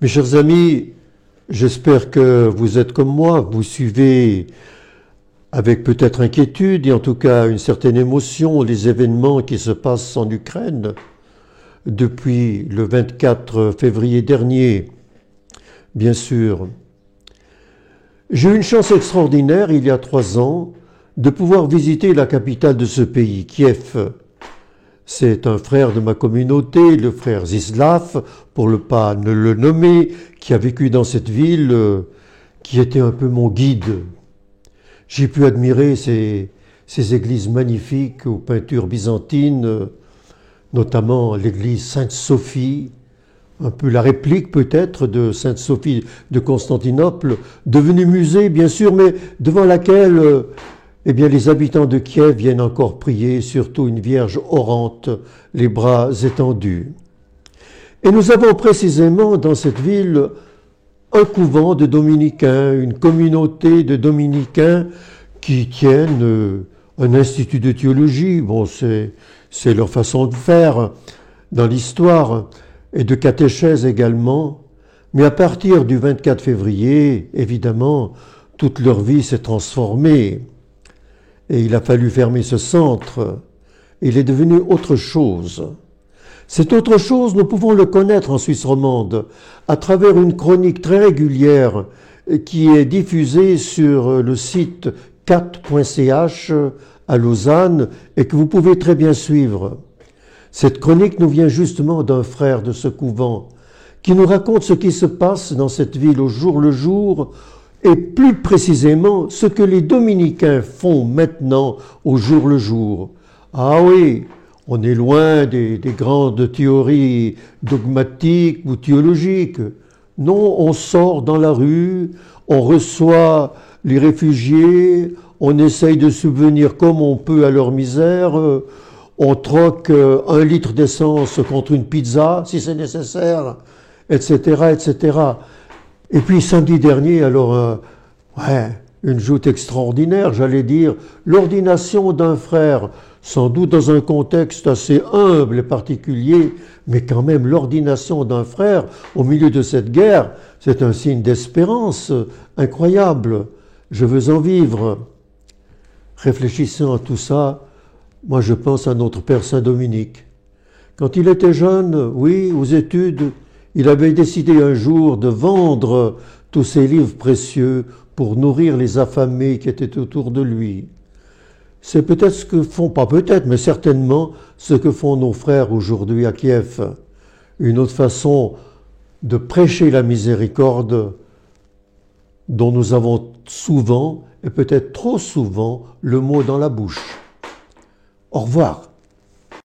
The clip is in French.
Mes chers amis, j'espère que vous êtes comme moi, vous suivez avec peut-être inquiétude et en tout cas une certaine émotion les événements qui se passent en Ukraine depuis le 24 février dernier, bien sûr. J'ai eu une chance extraordinaire il y a 3 ans de pouvoir visiter la capitale de ce pays, Kiev. C'est un frère de ma communauté, le frère Zislav, pour ne pas le nommer, qui a vécu dans cette ville, qui était un peu mon guide. J'ai pu admirer ces églises magnifiques aux peintures byzantines, notamment l'église Sainte-Sophie, un peu la réplique peut-être de Sainte-Sophie de Constantinople, devenue musée bien sûr, mais devant laquelle les habitants de Kiev viennent encore prier, surtout une Vierge orante, les bras étendus. Et nous avons précisément dans cette ville un couvent de dominicains, une communauté de dominicains qui tiennent un institut de théologie. Bon, c'est leur façon de faire dans l'histoire, et de catéchèse également. Mais à partir du 24 février, évidemment, toute leur vie s'est transformée. Et il a fallu fermer ce centre. Il est devenu autre chose. Cette autre chose, nous pouvons le connaître en Suisse romande à travers une chronique très régulière qui est diffusée sur le site cat.ch à Lausanne et que vous pouvez très bien suivre. Cette chronique nous vient justement d'un frère de ce couvent qui nous raconte ce qui se passe dans cette ville au jour le jour, et plus précisément ce que les dominicains font maintenant au jour le jour. Ah oui, on est loin des grandes théories dogmatiques ou théologiques. Non, on sort dans la rue, on reçoit les réfugiés, on essaye de subvenir comme on peut à leur misère, on troque 1 litre d'essence contre une pizza si c'est nécessaire, etc., etc. Et puis samedi dernier, alors, une joute extraordinaire, j'allais dire, l'ordination d'un frère, sans doute dans un contexte assez humble et particulier, mais quand même l'ordination d'un frère au milieu de cette guerre, c'est un signe d'espérance incroyable. Je veux en vivre. Réfléchissant à tout ça, moi je pense à notre Père Saint-Dominique. Quand il était jeune, oui, aux études, il avait décidé un jour de vendre tous ses livres précieux pour nourrir les affamés qui étaient autour de lui. C'est peut-être ce que font, pas peut-être, mais certainement ce que font nos frères aujourd'hui à Kiev. Une autre façon de prêcher la miséricorde dont nous avons souvent, et peut-être trop souvent, le mot dans la bouche. Au revoir.